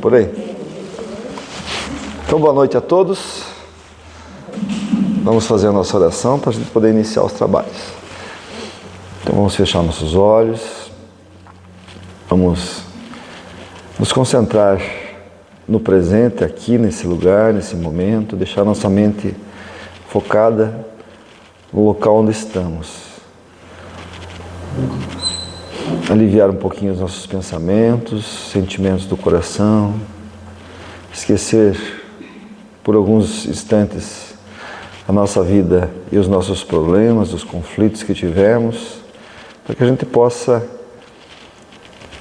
Por aí. Então, boa noite a todos. Vamos fazer a nossa oração para a gente poder iniciar os trabalhos. Então, vamos fechar nossos olhos. Vamos nos concentrar no presente, aqui, nesse lugar, nesse momento. Deixar nossa mente focada no local onde estamos. Aliviar um pouquinho os nossos pensamentos, sentimentos do coração. Esquecer por alguns instantes a nossa vida e os nossos problemas, os conflitos que tivemos, para que a gente possa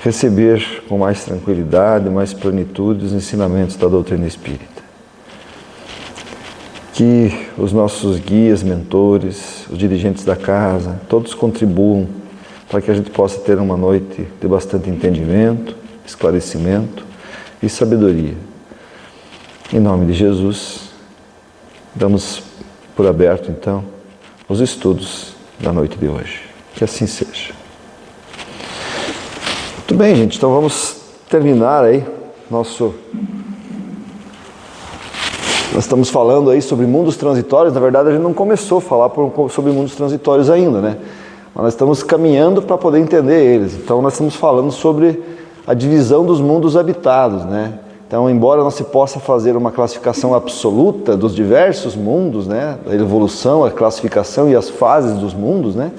receber com mais tranquilidade, mais plenitude os ensinamentos da doutrina espírita. Que os nossos guias, mentores, os dirigentes da casa, todos contribuam para que a gente possa ter uma noite de bastante entendimento, esclarecimento e sabedoria. Em nome de Jesus, damos por aberto, então, os estudos da noite de hoje. Que assim seja. Muito bem, gente, então vamos terminar aí Nós estamos falando aí sobre mundos transitórios. Na verdade, a gente não começou a falar sobre mundos transitórios ainda, né? Mas nós estamos caminhando para poder entender eles. Então, nós estamos falando sobre a divisão dos mundos habitados, né? Então, embora não se possa fazer uma classificação absoluta dos diversos mundos, né, a evolução, a classificação e as fases dos mundos, né,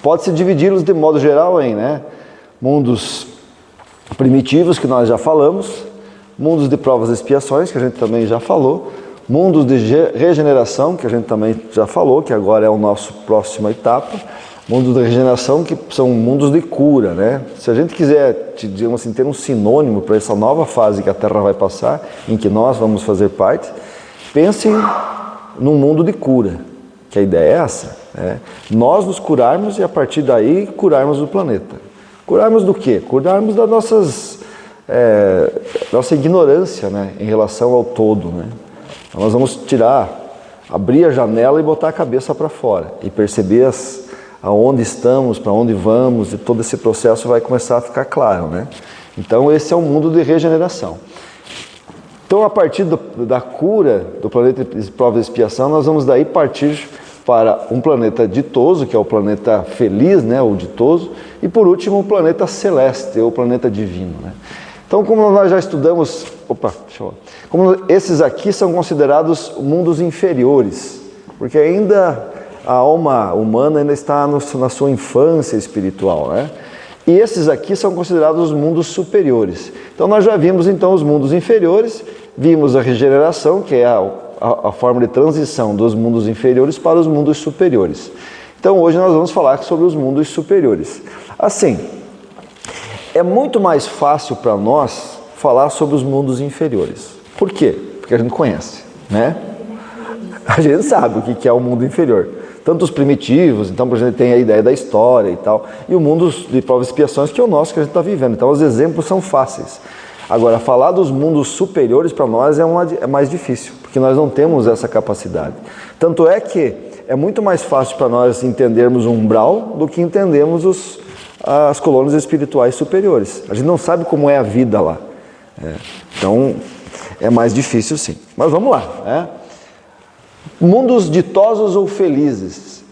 pode-se dividi-los de modo geral em, né, mundos primitivos, que nós já falamos, mundos de provas e expiações, que a gente também já falou, mundos de regeneração, que a gente também já falou, que agora é a nossa próxima etapa, mundos de regeneração, que são mundos de cura, né? Se a gente quiser, digamos assim, ter um sinônimo para essa nova fase que a Terra vai passar, em que nós vamos fazer parte, pensem num mundo de cura, que a ideia é essa, né? Nós nos curarmos e a partir daí curarmos o planeta. Curarmos do quê? Curarmos da nossa ignorância, né, em relação ao todo, né? Então, nós vamos abrir a janela e botar a cabeça para fora e perceber aonde estamos, para onde vamos, e todo esse processo vai começar a ficar claro, né? Então, esse é um mundo de regeneração. Então, a partir da cura do planeta de prova e expiação, nós vamos daí partir para um planeta ditoso, que é o planeta feliz, né, ou ditoso, e por último, o planeta celeste, ou planeta divino, né? Então, como nós já estudamos, como esses aqui são considerados mundos inferiores, porque ainda a alma humana ainda está na sua infância espiritual, né? E esses aqui são considerados os mundos superiores. Então, nós já vimos então os mundos inferiores, vimos a regeneração, que é a forma de transição dos mundos inferiores para os mundos superiores. Então, hoje nós vamos falar sobre os mundos superiores. Assim, é muito mais fácil para nós falar sobre os mundos inferiores. Por quê? Porque a gente conhece, né? A gente sabe o que é o mundo inferior. Tanto os primitivos, então a gente tem a ideia da história e tal, e o mundo de provas e expiações, que é o nosso, que a gente está vivendo. Então, os exemplos são fáceis. Agora, falar dos mundos superiores para nós é mais difícil, porque nós não temos essa capacidade. Tanto é que é muito mais fácil para nós entendermos o umbral do que entendermos as colônias espirituais superiores. A gente não sabe como é a vida lá. Então, é mais difícil sim. Mas vamos lá, né? Mundos ditosos ou felizes.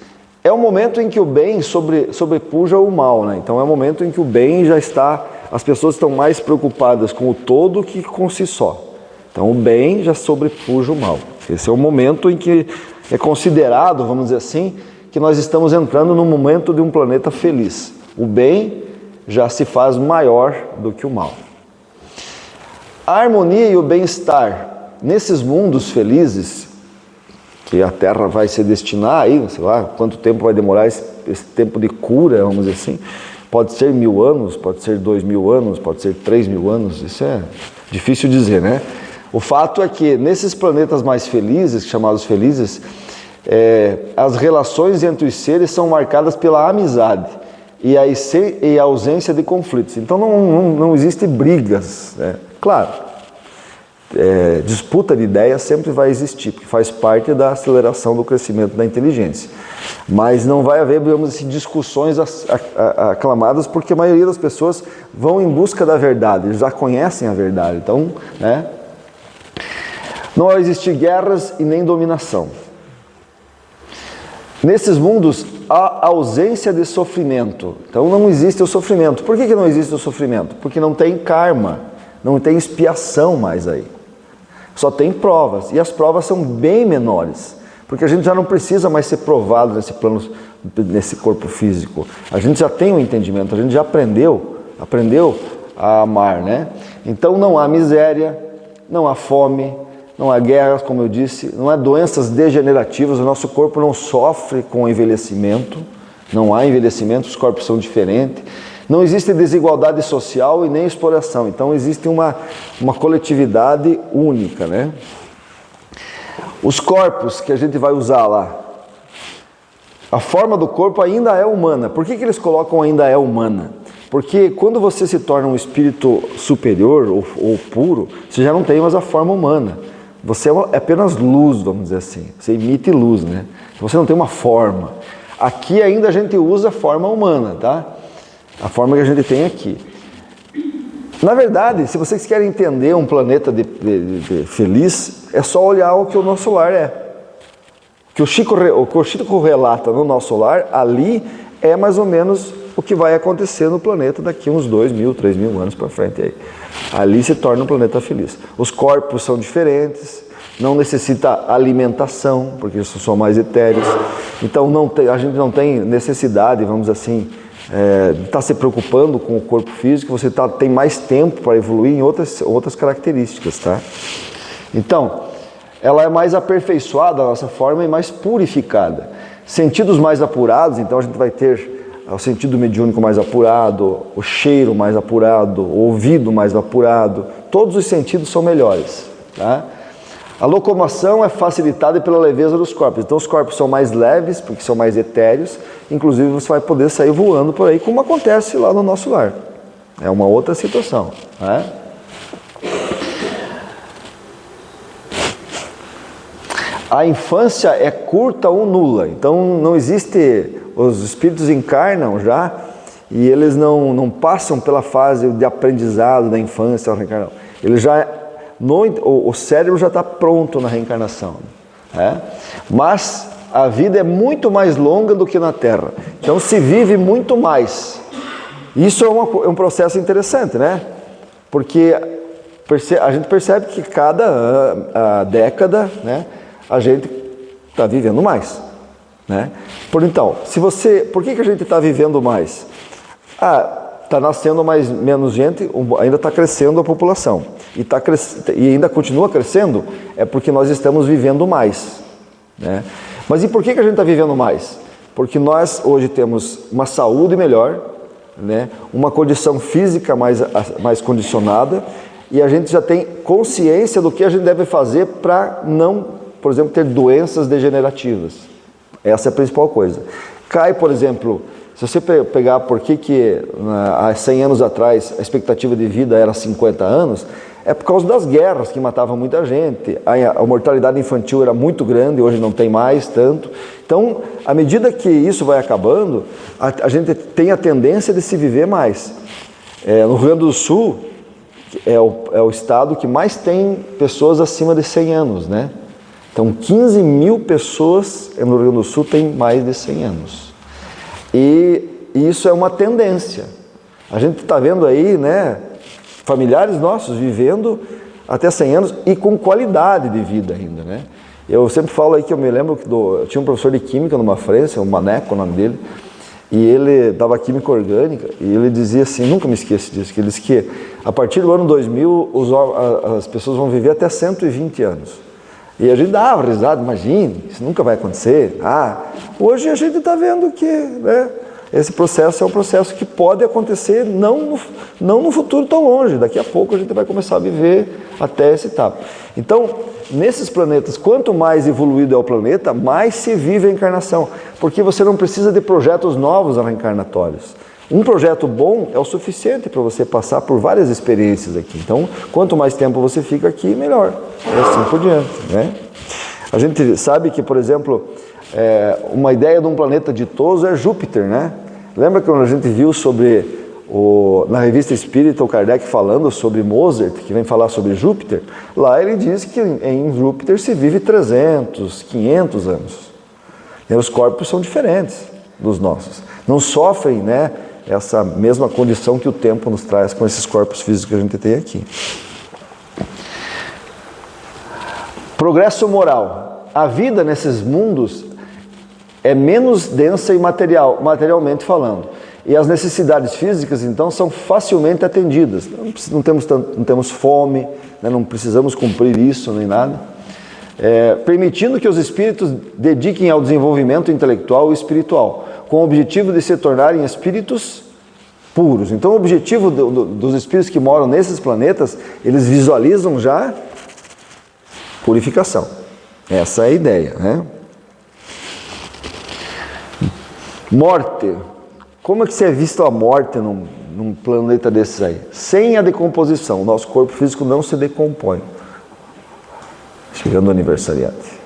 É o momento em que o bem sobrepuja o mal, né? Então é o momento em que o bem já está, as pessoas estão mais preocupadas com o todo que com si só. Então o bem já sobrepuja o mal. Esse é o momento em que é considerado, vamos dizer assim, que nós estamos entrando no momento de um planeta feliz. O bem já se faz maior do que o mal. A harmonia e o bem-estar nesses mundos felizes, que a Terra vai se destinar aí, sei lá, quanto tempo vai demorar esse tempo de cura, vamos dizer assim, pode ser 1000 anos, pode ser 2000 anos, pode ser 3000 anos, isso é difícil dizer, né? O fato é que nesses planetas mais felizes, chamados felizes, as relações entre os seres são marcadas pela amizade e a ausência de conflitos. Então não existe brigas, né? Claro, disputa de ideias sempre vai existir, porque faz parte da aceleração do crescimento da inteligência. Mas não vai haver, digamos assim, discussões aclamadas, porque a maioria das pessoas vão em busca da verdade, eles já conhecem a verdade. Então, né? Não vai existir guerras e nem dominação. Nesses mundos, há ausência de sofrimento. Então não existe o sofrimento. Por que não existe o sofrimento? Porque não tem karma, não tem expiação mais aí. Só tem provas, e as provas são bem menores, porque a gente já não precisa mais ser provado nesse plano, nesse corpo físico. A gente já tem o entendimento, a gente já aprendeu a amar, né? Então não há miséria, não há fome, não há guerras, como eu disse, não há doenças degenerativas, o nosso corpo não sofre com envelhecimento, não há envelhecimento, os corpos são diferentes. Não existe desigualdade social e nem exploração, então existe uma coletividade única, né? Os corpos que a gente vai usar lá, a forma do corpo ainda é humana. Por que eles colocam ainda é humana? Porque quando você se torna um espírito superior ou puro, você já não tem mais a forma humana. Você é apenas luz, vamos dizer assim. Você emite luz, né? Você não tem uma forma. Aqui ainda a gente usa a forma humana, tá? A forma que a gente tem aqui. Na verdade, se vocês querem entender um planeta feliz, é só olhar o que o nosso lar é. O que o Chico relata no nosso lar, ali é mais ou menos o que vai acontecer no planeta daqui uns 2.000, 3.000 anos para frente. Aí. Ali se torna um planeta feliz. Os corpos são diferentes, não necessita alimentação, porque eles são mais etéreos. Então a gente não tem necessidade, vamos assim, de estar se preocupando com o corpo físico, você tem mais tempo para evoluir em outras características, tá? Então, ela é mais aperfeiçoada, a nossa forma, e mais purificada. Sentidos mais apurados, então a gente vai ter o sentido mediúnico mais apurado, o cheiro mais apurado, o ouvido mais apurado, todos os sentidos são melhores, tá? A locomoção é facilitada pela leveza dos corpos, então os corpos são mais leves, porque são mais etéreos, inclusive você vai poder sair voando por aí, como acontece lá no nosso lar. É uma outra situação, né? A infância é curta ou nula, então não existe, os espíritos encarnam já e eles não passam pela fase de aprendizado da infância ao reencarnar. Eles já, o cérebro já está pronto na reencarnação, né? Mas a vida é muito mais longa do que na Terra, então se vive muito mais. Isso é um processo interessante, né? Porque a gente percebe que cada década, né, a gente está vivendo mais, né? Então, por que a gente está vivendo mais? Está nascendo menos gente, ainda está crescendo a população, e ainda continua crescendo, é porque nós estamos vivendo mais, né? Mas e por que a gente está vivendo mais? Porque nós hoje temos uma saúde melhor, né? Uma condição física mais condicionada, e a gente já tem consciência do que a gente deve fazer para não, por exemplo, ter doenças degenerativas. Essa é a principal coisa. Por exemplo, se você pegar por que há 100 anos atrás a expectativa de vida era 50 anos, é por causa das guerras que matavam muita gente, a mortalidade infantil era muito grande, hoje não tem mais tanto. Então, à medida que isso vai acabando, a gente tem a tendência de se viver mais. No Rio Grande do Sul, é o estado que mais tem pessoas acima de 100 anos, né? Então, 15 mil pessoas no Rio Grande do Sul têm mais de 100 anos. E isso é uma tendência. A gente está vendo aí, né, familiares nossos vivendo até 100 anos e com qualidade de vida ainda, né? Eu sempre falo aí que eu me lembro que eu tinha um professor de química numa França, o Maneco, o nome dele, e ele dava química orgânica, e ele dizia assim, nunca me esqueço disso, que ele disse que a partir do ano 2000 as pessoas vão viver até 120 anos. E a gente dava risada, imagine, isso nunca vai acontecer. Hoje a gente está vendo que, né, esse processo é um processo que pode acontecer não no futuro tão longe. Daqui a pouco a gente vai começar a viver até essa etapa. Então, nesses planetas, quanto mais evoluído é o planeta, mais se vive a encarnação. Porque você não precisa de projetos novos reencarnatórios. Um projeto bom é o suficiente para você passar por várias experiências aqui. Então, quanto mais tempo você fica aqui, melhor. E assim por diante, né? A gente sabe que, por exemplo, uma ideia de um planeta ditoso é Júpiter, né? Lembra quando a gente viu na revista Espírita, o Kardec falando sobre Mozart, que vem falar sobre Júpiter? Lá ele diz que em Júpiter se vive 300, 500 anos. E os corpos são diferentes dos nossos. Não sofrem, né, essa mesma condição que o tempo nos traz com esses corpos físicos que a gente tem aqui. Progresso moral. A vida nesses mundos é menos densa e materialmente falando. E as necessidades físicas, então, são facilmente atendidas. Não temos fome, né, não precisamos cumprir isso nem nada. Permitindo que os espíritos dediquem ao desenvolvimento intelectual e espiritual, com o objetivo de se tornarem espíritos puros. Então, o objetivo dos espíritos que moram nesses planetas, eles visualizam já purificação. Essa é a ideia, né? Morte. Como é que você é visto a morte num planeta desses aí? Sem a decomposição, o nosso corpo físico não se decompõe. Chegando o aniversariante.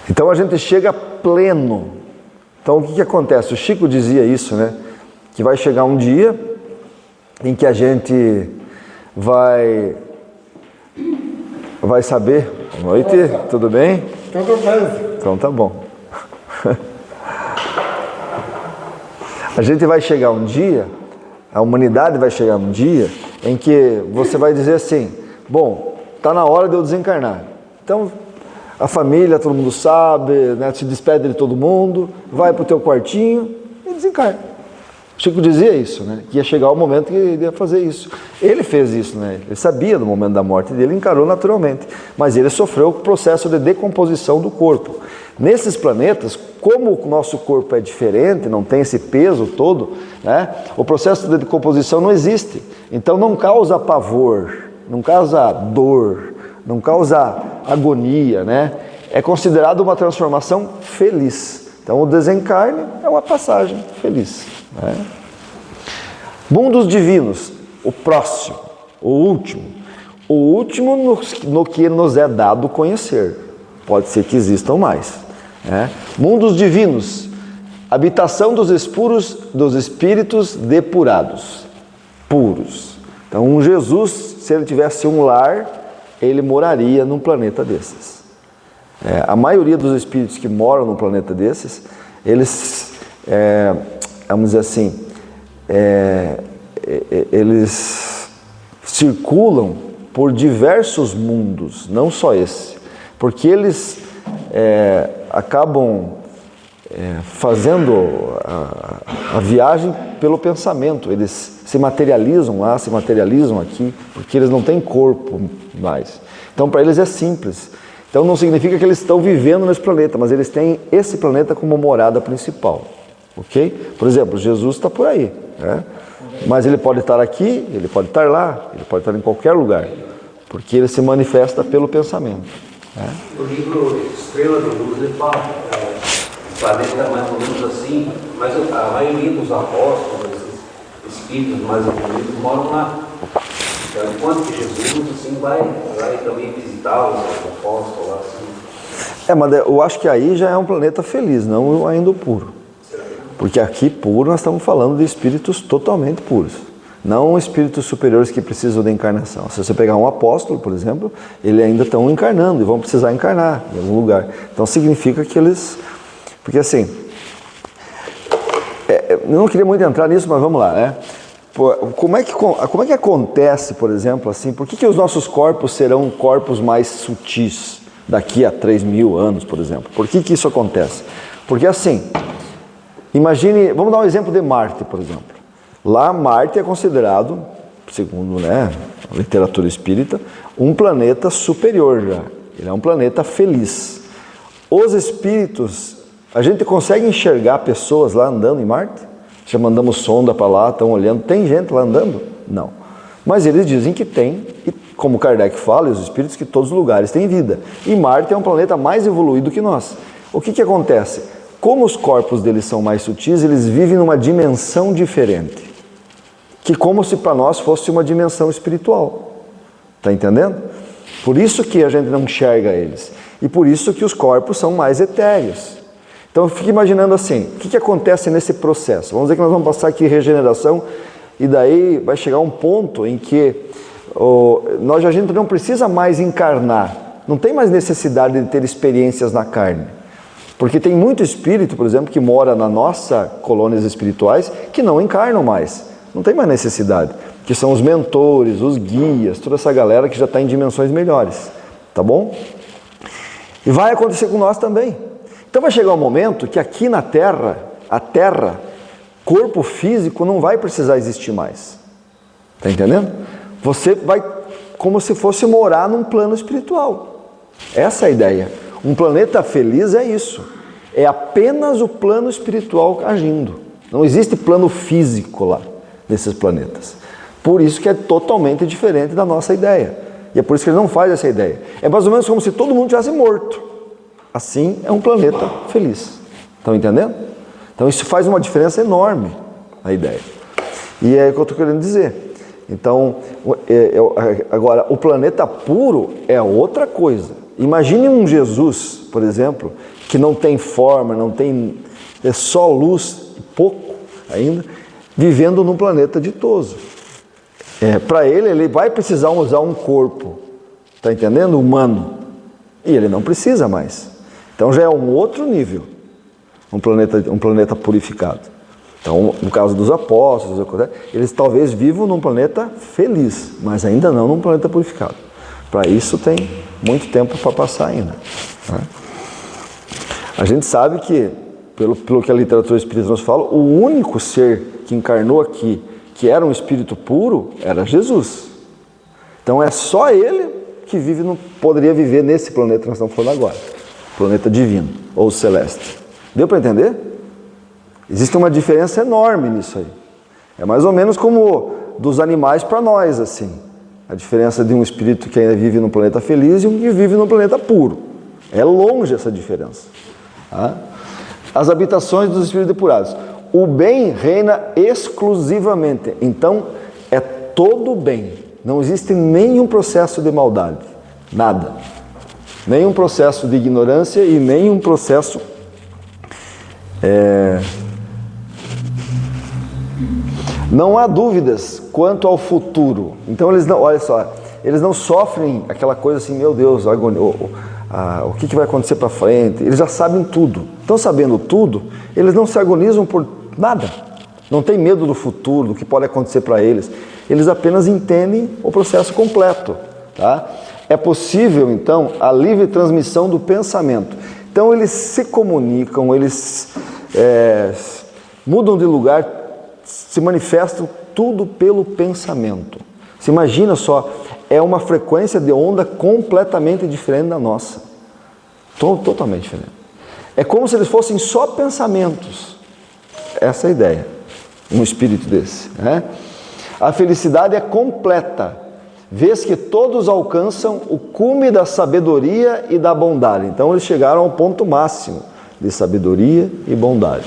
Então a gente chega pleno. Então o que acontece? O Chico dizia isso, né? Que vai chegar um dia em que a gente vai saber. Boa noite, tudo bem? Tudo bem. Então tá bom. A gente vai chegar um dia, a humanidade vai chegar um dia em que você vai dizer assim: bom, está na hora de eu desencarnar. Então, a família, todo mundo sabe, né, se despede de todo mundo, vai para o teu quartinho e desencarna. Chico dizia isso, né, que ia chegar o momento que ele ia fazer isso. Ele fez isso, né, ele sabia do momento da morte dele, encarou naturalmente, mas ele sofreu o processo de decomposição do corpo. Nesses planetas, como o nosso corpo é diferente, não tem esse peso todo, né, o processo de decomposição não existe. Então não causa pavor, não causa dor, não causa agonia, né? É considerado uma transformação feliz. Então o desencarne é uma passagem feliz, né? Mundos divinos, o próximo, o último no que nos é dado conhecer. Pode ser que existam mais, né? Mundos divinos, habitação dos espíritos depurados, puros. Então um Jesus, se ele tivesse um lar, ele moraria num planeta desses. A maioria dos espíritos que moram num planeta desses, eles, vamos dizer assim, eles circulam por diversos mundos, não só esse, porque eles acabam fazendo a viagem pelo pensamento. Eles se materializam lá, se materializam aqui, porque eles não têm corpo mais. Então para eles é simples. Então não significa que eles estão vivendo nesse planeta, mas eles têm esse planeta como morada principal, ok? Por exemplo, Jesus está por aí, né? Mas ele pode estar aqui, ele pode estar lá, ele pode estar em qualquer lugar, porque ele se manifesta pelo pensamento, né? O livro Estrela de Luz, ele fala, o planeta mais ou menos assim, mas a maioria dos apóstolos, esses espíritos mais evoluídos, moram lá. Então, enquanto que Jesus assim, vai também visitar os apóstolos lá. Assim. Mas eu acho que aí já é um planeta feliz, não ainda o puro. Porque aqui puro nós estamos falando de espíritos totalmente puros. Não espíritos superiores que precisam de encarnação. Se você pegar um apóstolo, por exemplo, eles ainda estão encarnando e vão precisar encarnar em algum lugar. Então significa que eles... Porque assim, eu não queria muito entrar nisso, mas vamos lá, né? Como é que acontece, por exemplo, assim, por que os nossos corpos serão corpos mais sutis daqui a 3.000 anos, por exemplo? Por que isso acontece? Porque assim, imagine, vamos dar um exemplo de Marte, por exemplo. Lá Marte é considerado, segundo, né, a literatura espírita, um planeta superior já. Ele é um planeta feliz. Os espíritos, a gente consegue enxergar pessoas lá andando em Marte? Já mandamos sonda para lá, estão olhando. Tem gente lá andando? Não. Mas eles dizem que tem, e como Kardec fala, e os espíritos, que todos os lugares têm vida. E Marte é um planeta mais evoluído que nós. O que acontece? como os corpos deles são mais sutis, eles vivem numa dimensão diferente, que como se para nós fosse uma dimensão espiritual. Está entendendo? Por isso que a gente não enxerga eles. E por isso que os corpos são mais etéreos. Então fique imaginando assim, o que acontece nesse processo? Vamos dizer que nós vamos passar aqui regeneração, e daí vai chegar um ponto em que a gente não precisa mais encarnar, não tem mais necessidade de ter experiências na carne. Porque tem muito espírito, por exemplo, que mora na nossa colônias espirituais, que não encarnam mais. Não tem mais necessidade. Que são os mentores, os guias, toda essa galera que já está em dimensões melhores. Tá bom? E vai acontecer com nós também. Então vai chegar um momento que aqui na Terra, a Terra, corpo físico não vai precisar existir mais. Tá entendendo? Você vai como se fosse morar num plano espiritual. Essa é a ideia. Um planeta feliz é isso. É apenas o plano espiritual agindo. Não existe plano físico lá, nesses planetas. Por isso que é totalmente diferente da nossa ideia. E é por isso que ele não faz essa ideia. É mais ou menos como se todo mundo tivesse morto. Assim é um planeta feliz. Estão entendendo? Então isso faz uma diferença enorme na ideia. E é o que eu estou querendo dizer. Então, agora, o planeta puro é outra coisa. Imagine um Jesus, por exemplo, que não tem forma, não tem, é só luz, pouco ainda, vivendo num planeta ditoso. Para ele vai precisar usar um corpo, está entendendo? Humano. E ele não precisa mais. Então já é um outro nível, um planeta purificado. Então, no caso dos apóstolos, eles talvez vivam num planeta feliz, mas ainda não num planeta purificado. Para isso tem muito tempo para passar ainda. Né? A gente sabe que, pelo que a literatura espírita nos fala, o único ser que encarnou aqui, que era um espírito puro, era Jesus. Então é só ele que poderia viver nesse planeta que nós estamos falando agora. Planeta divino, ou celeste. Deu para entender? Existe uma diferença enorme nisso aí. É mais ou menos como dos animais para nós, assim. A diferença de um espírito que ainda vive num planeta feliz e um que vive num planeta puro. É longe essa diferença. Tá? As habitações dos espíritos depurados. O bem reina exclusivamente. Então, é todo bem. Não existe nenhum processo de maldade. Nada. Nenhum processo de ignorância e nenhum processo... Não há dúvidas quanto ao futuro. Então eles não, olha só, eles não sofrem aquela coisa assim, meu Deus, o que vai acontecer para frente? Eles já sabem tudo. Estão sabendo tudo, eles não se agonizam por nada. Não tem medo do futuro, do que pode acontecer para eles. Eles apenas entendem o processo completo. Tá? É possível, então, a livre transmissão do pensamento. Então eles se comunicam, eles mudam de lugar, se manifestam tudo pelo pensamento. Você imagina só, é uma frequência de onda completamente diferente da nossa. Totalmente diferente. É como se eles fossem só pensamentos. Essa é a ideia, um espírito desse. Né? A felicidade é completa, vez que todos alcançam o cume da sabedoria e da bondade. Então eles chegaram ao ponto máximo de sabedoria e bondade.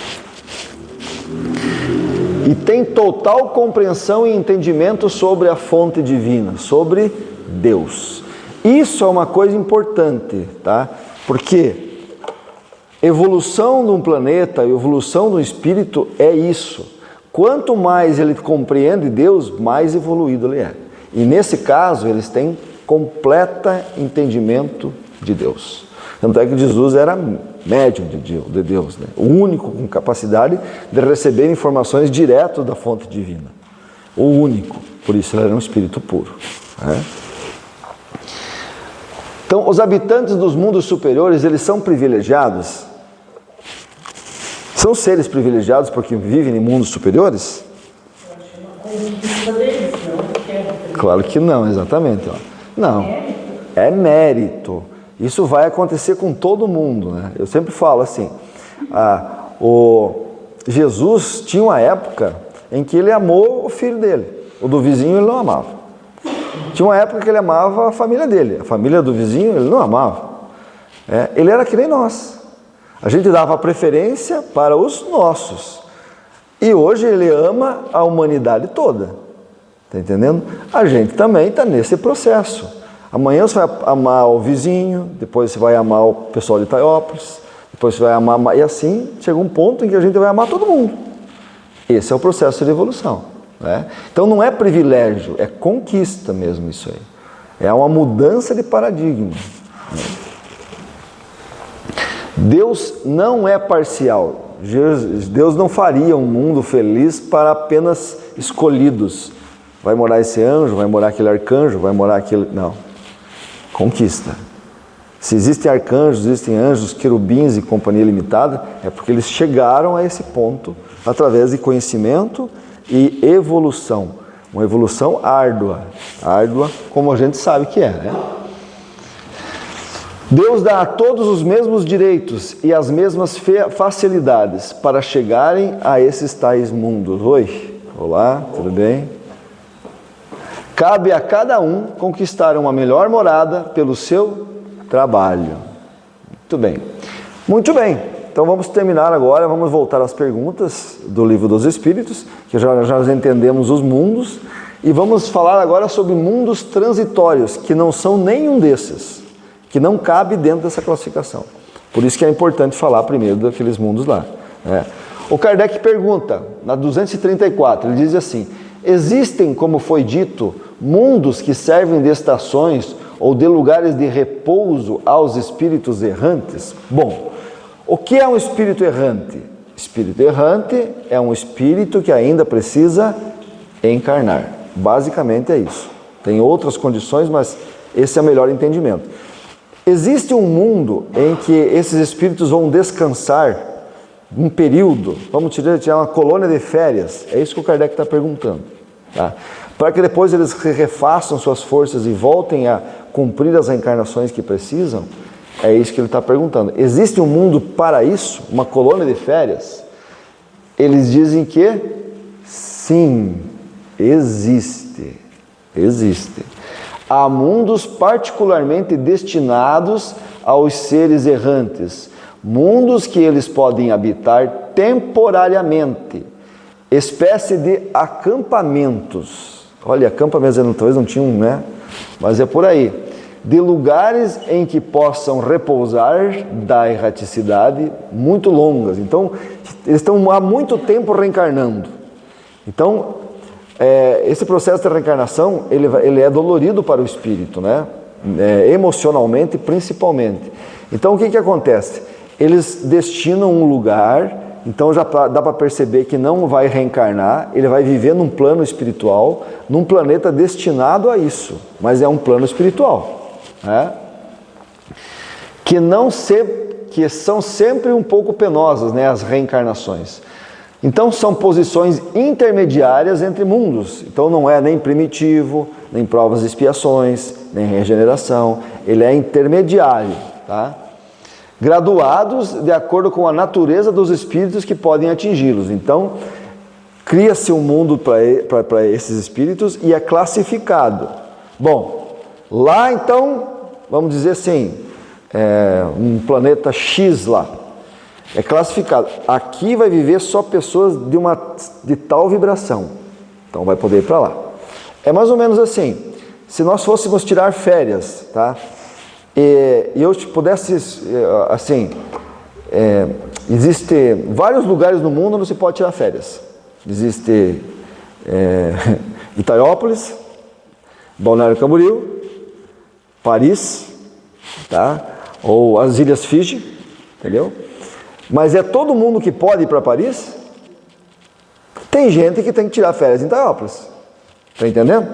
E tem total compreensão e entendimento sobre a fonte divina, sobre Deus. Isso é uma coisa importante, tá? Porque evolução de um planeta, evolução do espírito é isso. Quanto mais ele compreende Deus, mais evoluído ele é. E nesse caso, eles têm completo entendimento de Deus. Tanto é que Jesus era médium de Deus, né? O único com capacidade de receber informações direto da fonte divina. O único. Por isso ele era um espírito puro. Né? Então, os habitantes dos mundos superiores, eles são privilegiados? São seres privilegiados porque vivem em mundos superiores? Claro que não, exatamente. Ó. Não, é mérito. Isso vai acontecer com todo mundo, né? Eu sempre falo assim, o Jesus tinha uma época em que ele amou o filho dele, o do vizinho ele não amava. Tinha uma época que ele amava a família dele, a família do vizinho ele não amava. Ele era que nem nós. A gente dava preferência para os nossos. E hoje ele ama a humanidade toda. Está entendendo? A gente também está nesse processo. Amanhã você vai amar o vizinho, depois você vai amar o pessoal de Itaiópolis, depois você vai amar... E assim, chega um ponto em que a gente vai amar todo mundo. Esse é o processo de evolução, né? Então não é privilégio, é conquista mesmo isso aí. É uma mudança de paradigma. Deus não é parcial. Deus não faria um mundo feliz para apenas escolhidos. Vai morar esse anjo, vai morar aquele arcanjo, vai morar aquele... Não. Conquista. Se existem arcanjos, existem anjos, querubins e companhia limitada, é porque eles chegaram a esse ponto através de conhecimento e evolução. Uma evolução árdua. Árdua, como a gente sabe que é, né? Deus dá a todos os mesmos direitos e as mesmas facilidades para chegarem a esses tais mundos. Oi, olá, tudo bem? Cabe a cada um conquistar uma melhor morada pelo seu trabalho. Muito bem. Muito bem. Então vamos terminar agora, vamos voltar às perguntas do Livro dos Espíritos, que já entendemos os mundos, e vamos falar agora sobre mundos transitórios, que não são nenhum desses, que não cabe dentro dessa classificação. Por isso que é importante falar primeiro daqueles mundos lá, né? O Kardec pergunta, na 234, ele diz assim: existem, como foi dito, mundos que servem de estações ou de lugares de repouso aos espíritos errantes? Bom, o que é um espírito errante? Espírito errante é um espírito que ainda precisa encarnar. Basicamente é isso. Tem outras condições, mas esse é o melhor entendimento. Existe um mundo em que esses espíritos vão descansar um período, vamos tirar uma colônia de férias, é isso que o Kardec está perguntando, tá? Para que depois eles refaçam suas forças e voltem a cumprir as reencarnações que precisam. É isso que ele está perguntando. Existe um mundo para isso? Uma colônia de férias? Eles dizem que sim, existe. Existe. Há mundos particularmente destinados aos seres errantes. Mundos que eles podem habitar temporariamente. Espécie de acampamentos. Olha, acampamentos talvez não tinham, né? Mas é por aí. De lugares em que possam repousar da erraticidade muito longas. Então, eles estão há muito tempo reencarnando. Então, esse processo de reencarnação, ele é dolorido para o espírito, né? Emocionalmente, principalmente. Então, o que acontece? Eles destinam um lugar, então já dá para perceber que não vai reencarnar, ele vai viver num plano espiritual, num planeta destinado a isso, mas é um plano espiritual, né? Que são sempre um pouco penosas, né, as reencarnações. Então são posições intermediárias entre mundos, então não é nem primitivo, nem provas e expiações, nem regeneração, ele é intermediário, tá? Graduados de acordo com a natureza dos espíritos que podem atingi-los. Então, cria-se um mundo para esses espíritos e é classificado. Bom, lá então, vamos dizer assim, um planeta X lá, é classificado. Aqui vai viver só pessoas de tal vibração, então vai poder ir para lá. É mais ou menos assim, se nós fôssemos tirar férias, tá? E eu pudesse, assim, existem vários lugares no mundo onde você pode tirar férias. Existe Itaiópolis, Balneário Camboriú, Paris, tá? Ou as Ilhas Fiji, entendeu? Mas é todo mundo que pode ir para Paris? Tem gente que tem que tirar férias em Itaiópolis, tá entendendo?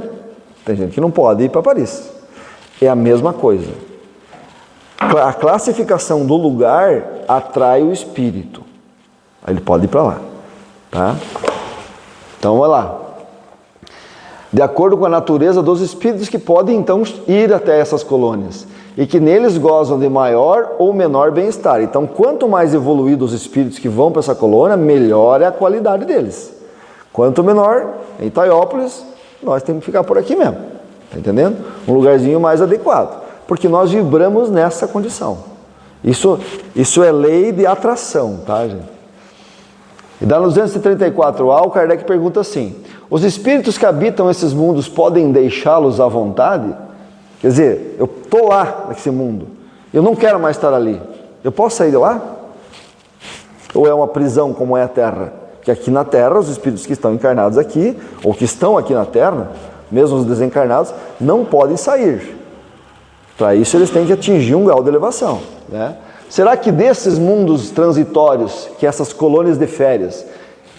Tem gente que não pode ir para Paris. É a mesma coisa. A classificação do lugar atrai o espírito. Aí ele pode ir para lá, tá? Então, vai lá. De acordo com a natureza dos espíritos que podem, então, ir até essas colônias e que neles gozam de maior ou menor bem-estar. Então, quanto mais evoluídos os espíritos que vão para essa colônia, melhor é a qualidade deles. Quanto menor, em Itaiópolis, nós temos que ficar por aqui mesmo, tá entendendo? Um lugarzinho mais adequado. Porque nós vibramos nessa condição. Isso é lei de atração, tá, gente? E da 234A, o Kardec pergunta assim: os espíritos que habitam esses mundos podem deixá-los à vontade? Quer dizer, eu estou lá nesse mundo, eu não quero mais estar ali, eu posso sair de lá? Ou é uma prisão como é a Terra? Que aqui na Terra, os espíritos que estão encarnados aqui, ou que estão aqui na Terra, mesmo os desencarnados, não podem sair. Para isso eles têm que atingir um grau de elevação, né? Será que desses mundos transitórios, que essas colônias de férias,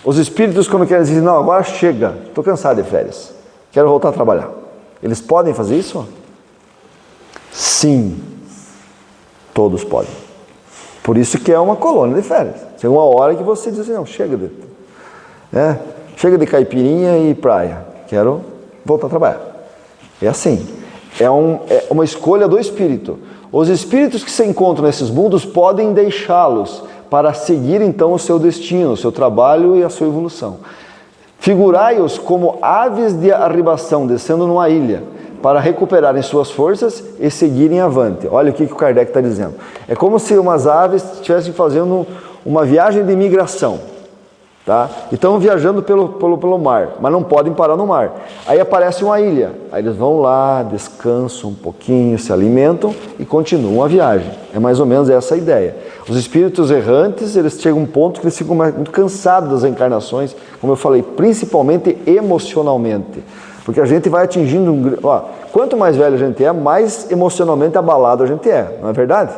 os espíritos quando querem dizer, não, agora chega, estou cansado de férias, quero voltar a trabalhar, eles podem fazer isso? Sim, todos podem. Por isso que é uma colônia de férias. Chega uma hora que você diz assim, não, chega de caipirinha e praia, quero voltar a trabalhar. É assim, é uma escolha do espírito. Os espíritos que se encontram nesses mundos podem deixá-los para seguir então o seu destino, o seu trabalho e a sua evolução. Figurai-os como aves de arribação descendo numa ilha para recuperarem suas forças e seguirem avante. Olha o que o Kardec está dizendo. É como se umas aves estivessem fazendo uma viagem de migração. Tá? E estão viajando pelo mar, mas não podem parar no mar. Aí aparece uma ilha, aí eles vão lá, descansam um pouquinho, se alimentam e continuam a viagem. É mais ou menos essa a ideia. Os espíritos errantes, eles chegam a um ponto que eles ficam muito cansados das encarnações, como eu falei, principalmente emocionalmente. Porque a gente vai atingindo... quanto mais velho a gente é, mais emocionalmente abalado a gente é, não é verdade?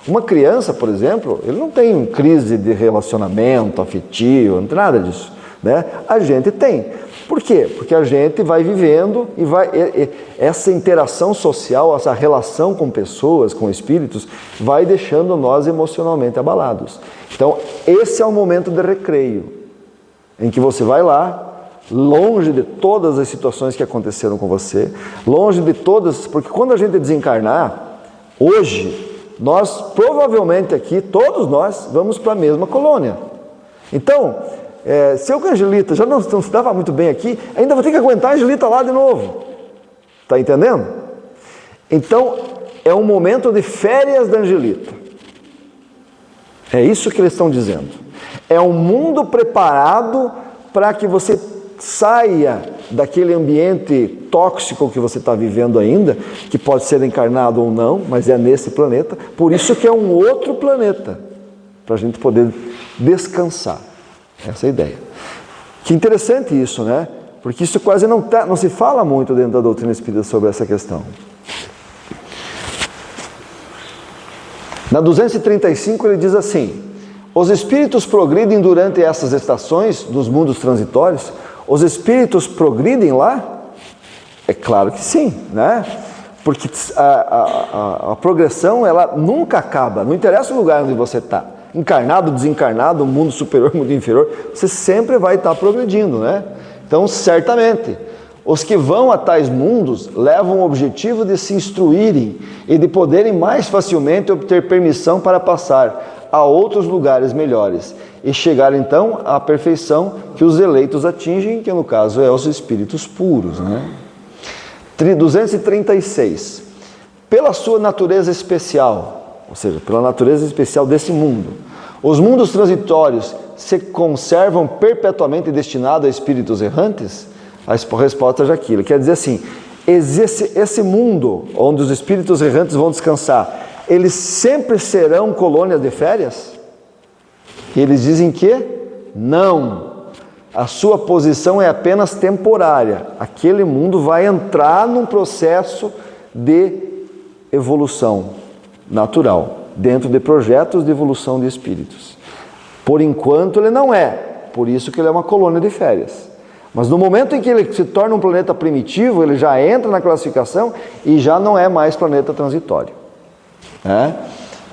Uma criança, por exemplo, ele não tem crise de relacionamento afetivo, não tem nada disso, né? A gente tem. Por quê? Porque a gente vai vivendo e essa interação social, essa relação com pessoas, com espíritos, vai deixando nós emocionalmente abalados. Então, esse é o momento de recreio, em que você vai lá, longe de todas as situações que aconteceram com você, longe de todas, porque quando a gente desencarnar, hoje, nós provavelmente aqui, todos nós, vamos para a mesma colônia. Então, se eu com a Angelita já não se dava muito bem aqui, ainda vou ter que aguentar a Angelita lá de novo. Está entendendo? Então, é um momento de férias da Angelita. É isso que eles estão dizendo. É um mundo preparado para que você saia daquele ambiente tóxico que você está vivendo ainda, que pode ser encarnado ou não, mas é nesse planeta, por isso que é um outro planeta, para a gente poder descansar. Essa é a ideia. Que interessante isso, né? Porque isso quase não se fala muito dentro da doutrina espírita sobre essa questão. Na 235 ele diz assim: os espíritos progridem durante essas estações dos mundos transitórios. Os espíritos progridem lá? É claro que sim, né? Porque a progressão, ela nunca acaba. Não interessa o lugar onde você está. Encarnado, desencarnado, mundo superior, mundo inferior, você sempre vai estar progredindo, né? Então, certamente, os que vão a tais mundos levam o objetivo de se instruírem e de poderem mais facilmente obter permissão para passar a outros lugares melhores e chegar então à perfeição que os eleitos atingem, que no caso é os espíritos puros, né? 236. Pela sua natureza especial, ou seja, pela natureza especial desse mundo, os mundos transitórios se conservam perpetuamente destinados a espíritos errantes? A resposta é já aquilo. Quer dizer assim, esse mundo onde os espíritos errantes vão descansar, eles sempre serão colônias de férias? E eles dizem que não. A sua posição é apenas temporária. Aquele mundo vai entrar num processo de evolução natural, dentro de projetos de evolução de espíritos. Por enquanto ele não é, por isso que ele é uma colônia de férias. Mas no momento em que ele se torna um planeta primitivo, ele já entra na classificação e já não é mais planeta transitório.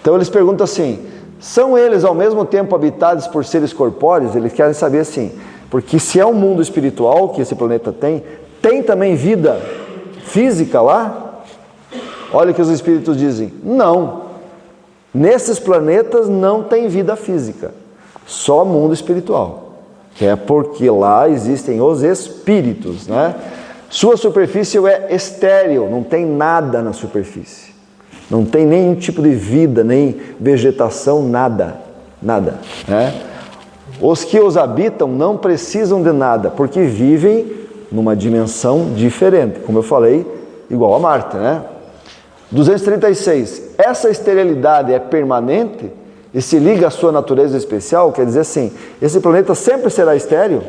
Então eles perguntam assim: são eles ao mesmo tempo habitados por seres corpóreos? Eles querem saber assim, porque se é um mundo espiritual que esse planeta tem também vida física lá? Olha o que os espíritos dizem: não, nesses planetas não tem vida física, só mundo espiritual, que é porque lá existem os espíritos, né? Sua superfície é estéril, não tem nada na superfície. Não tem nenhum tipo de vida, nem vegetação, nada, nada, né? Os que os habitam não precisam de nada, porque vivem numa dimensão diferente, como eu falei, igual a Marte, né? 236. Essa esterilidade é permanente e se liga à sua natureza especial? Quer dizer assim, esse planeta sempre será estéril?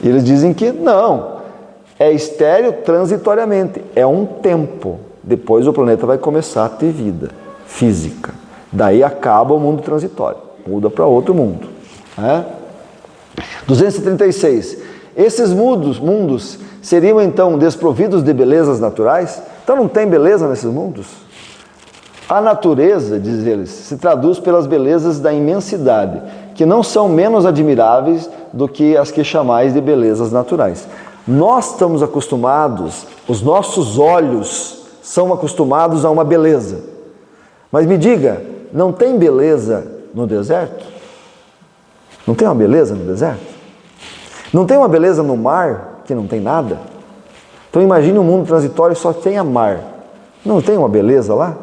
E eles dizem que não, é estéril transitoriamente, é um tempo. Depois o planeta vai começar a ter vida física. Daí acaba o mundo transitório, muda para outro mundo, né? 236. Esses mundos seriam então desprovidos de belezas naturais? Então não tem beleza nesses mundos? A natureza, diz eles, se traduz pelas belezas da imensidade, que não são menos admiráveis do que as que chamais de belezas naturais. Nós estamos acostumados, os nossos olhos são acostumados a uma beleza. Mas me diga, não tem beleza no deserto? Não tem uma beleza no deserto? Não tem uma beleza no mar que não tem nada? Então imagine um mundo transitório só tenha mar. Não tem uma beleza lá?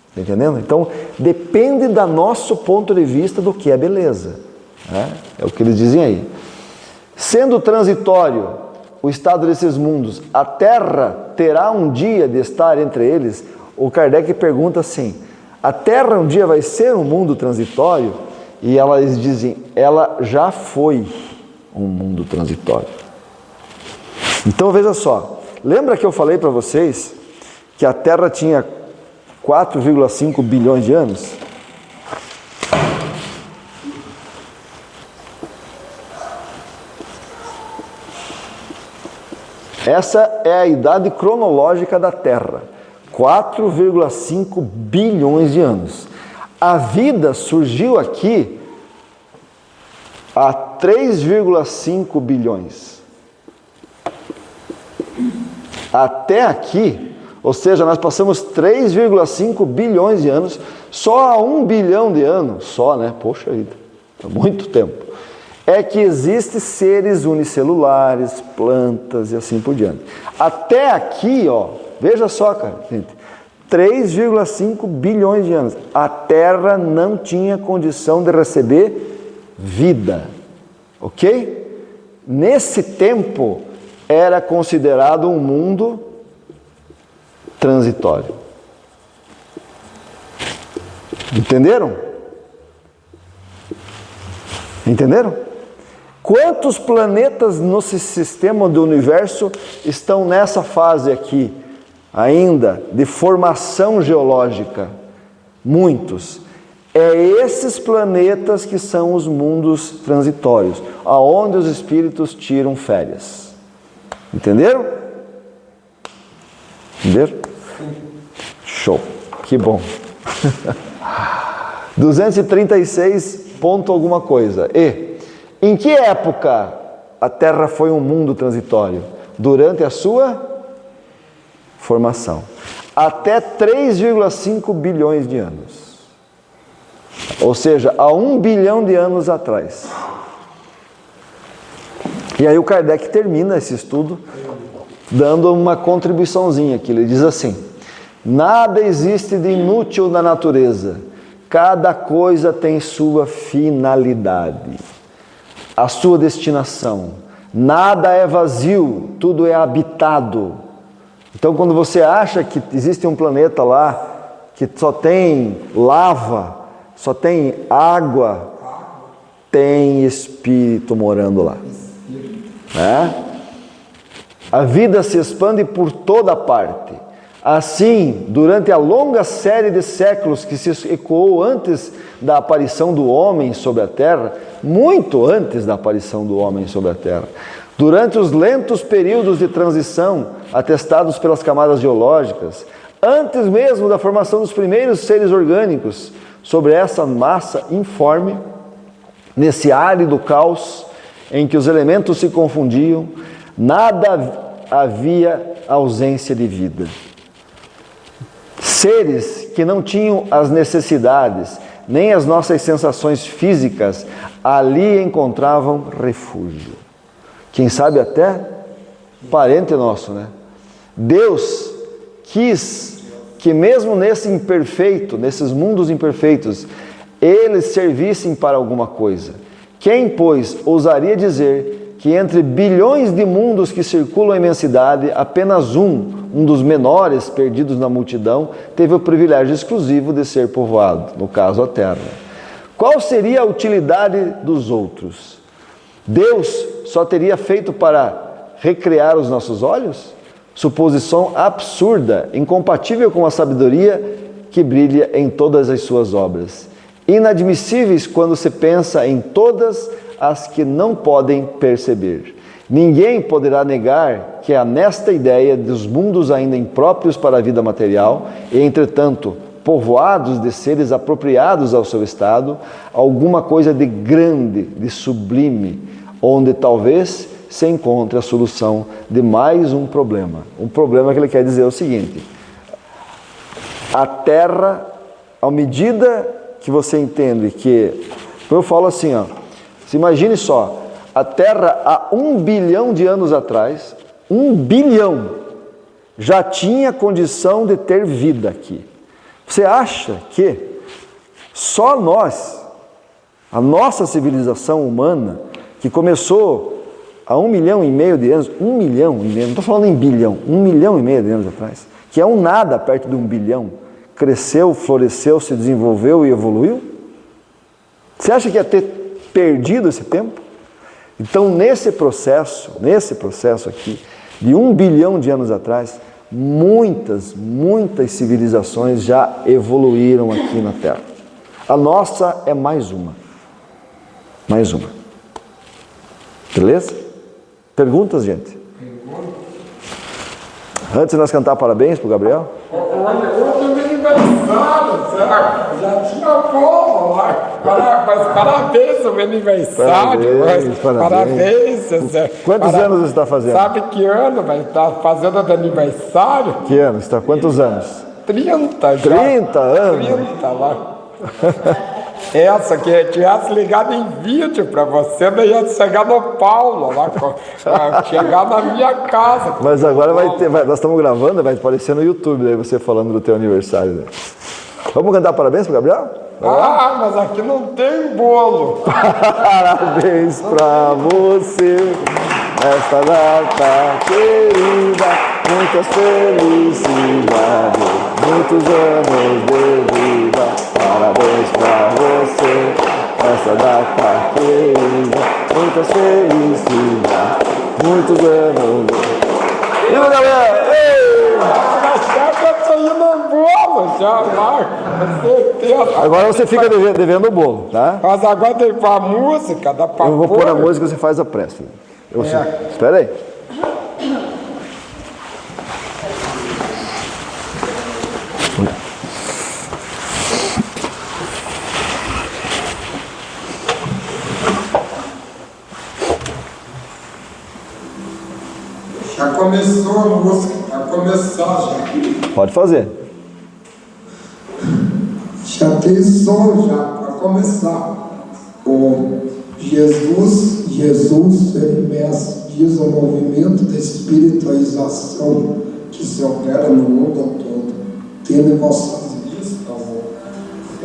Está entendendo? Então depende do nosso ponto de vista do que é beleza, né? É o que eles dizem aí. Sendo transitório o estado desses mundos, a Terra terá um dia de estar entre eles? O Kardec pergunta assim, a Terra um dia vai ser um mundo transitório? E eles dizem, ela já foi um mundo transitório. Então veja só, lembra que eu falei para vocês que a Terra tinha 4,5 bilhões de anos? Essa é a idade cronológica da Terra, 4,5 bilhões de anos. A vida surgiu aqui há 3,5 bilhões. Até aqui, ou seja, nós passamos 3,5 bilhões de anos, só há 1 bilhão de anos, só, né? Poxa vida, há muito tempo. É que existem seres unicelulares, plantas e assim por diante. Até aqui, ó, veja só, cara, gente, 3,5 bilhões de anos. A Terra não tinha condição de receber vida, ok? Nesse tempo, era considerado um mundo transitório. Entenderam? Entenderam? Quantos planetas no sistema do universo estão nessa fase aqui, ainda, de formação geológica? Muitos. É esses planetas que são os mundos transitórios, aonde os espíritos tiram férias. Entenderam? Entenderam? Show, que bom. 236 ponto alguma coisa. Em que época a Terra foi um mundo transitório? Durante a sua formação. Até 3,5 bilhões de anos. Ou seja, há 1 bilhão de anos atrás. E aí o Kardec termina esse estudo dando uma contribuiçãozinha aqui. Ele diz assim, nada existe de inútil na natureza. Cada coisa tem sua finalidade, a sua destinação. Nada é vazio, tudo é habitado. Então, quando você acha que existe um planeta lá que só tem lava, só tem água, tem espírito morando lá. A vida se expande por toda parte. Assim, durante a longa série de séculos que se ecoou antes da aparição do homem sobre a Terra, muito antes da aparição do homem sobre a Terra, durante os lentos períodos de transição atestados pelas camadas geológicas, antes mesmo da formação dos primeiros seres orgânicos sobre essa massa informe, nesse árido caos em que os elementos se confundiam, nada havia ausência de vida. Seres que não tinham as necessidades, nem as nossas sensações físicas, ali encontravam refúgio. Quem sabe até parente nosso, né? Deus quis que mesmo nesses mundos imperfeitos, eles servissem para alguma coisa. Quem, pois, ousaria dizer que entre bilhões de mundos que circulam a imensidade, apenas um dos menores perdidos na multidão, teve o privilégio exclusivo de ser povoado, no caso a Terra? Qual seria a utilidade dos outros? Deus só teria feito para recriar os nossos olhos? Suposição absurda, incompatível com a sabedoria que brilha em todas as suas obras. Inadmissíveis quando se pensa em todas as que não podem perceber. Ninguém poderá negar que há nesta ideia dos mundos ainda impróprios para a vida material e, entretanto, povoados de seres apropriados ao seu estado, alguma coisa de grande, de sublime, onde talvez se encontre a solução de mais um problema. Um problema que ele quer dizer é o seguinte: a Terra, à medida que você entende que, eu falo assim, se imagine só, a Terra há 1 bilhão de anos atrás, 1 bilhão, já tinha condição de ter vida aqui. Você acha que só nós, a nossa civilização humana, que começou há 1,5 milhão de anos, 1 milhão e meio, não estou falando em bilhão, 1,5 milhão de anos atrás, que é um nada perto de 1 bilhão, cresceu, floresceu, se desenvolveu e evoluiu? Você acha que ia ter perdido esse tempo? Então, nesse processo aqui, de 1 bilhão de anos atrás, muitas civilizações já evoluíram aqui na Terra. A nossa é mais uma. Mais uma. Beleza? Perguntas, gente? Antes de nós cantar parabéns para o Gabriel? Hoje é meu aniversário, certo? Já tinha bolo lá. Mas parabéns ao meu aniversário. Parabéns. Quantos anos você está fazendo? Sabe que ano vai estar fazendo de aniversário? Que ano? Você está quantos anos? 30 já. 30 anos? 30 lá. Essa que tivesse ligado em vídeo para você, daí ia chegar no Paulo, lá, chegar na minha casa. Mas agora nós estamos gravando, vai aparecer no YouTube, daí você falando do teu aniversário. Né? Vamos cantar parabéns para o Gabriel? Mas aqui não tem bolo. Parabéns para você, esta data querida, muitas felicidades, muitos anos de vida. Parabéns pra você, essa data querida, muitas felicidades, muitos anos. Viva, Gabriel! Eu tô indo no bolo já, com certeza. Agora você fica devendo o bolo, tá? Mas agora tem que pôr a música, dá pra Eu vou pôr a música e você faz a prece. Espera aí. Já começou a música, vai começar já. Pode fazer. Já tem som já, para começar. O Jesus diz o movimento de espiritualização que se opera no mundo todo, tendo vossas vistas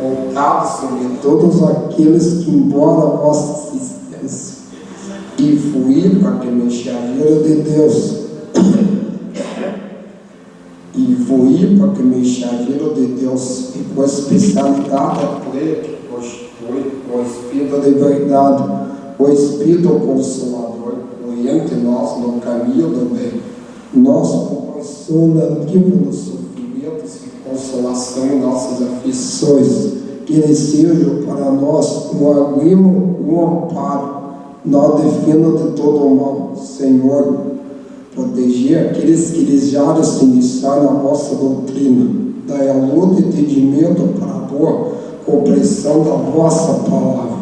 voltadas sobre todos aqueles que, embora a vossa existência, e fluir para que mensageiro de Deus, e com especialidade atleta, constitui o Espírito de verdade, o Espírito Consolador, oriente nós no caminho do bem, nós proporciona livre nos sofrimentos e consolação em nossas aflições, que ele seja para nós um arrimo, um amparo, nó defino de todo o mal, Senhor, proteger aqueles que desejaram se iniciar na vossa doutrina, dai a luz e entendimento para a boa compreensão da vossa palavra,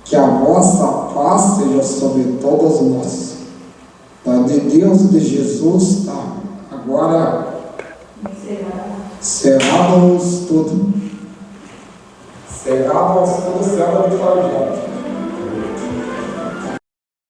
que a vossa paz seja sobre todos nós, da de Deus de Jesus, tá? Agora cerrado o estudo, cerrado o estudo do projeto.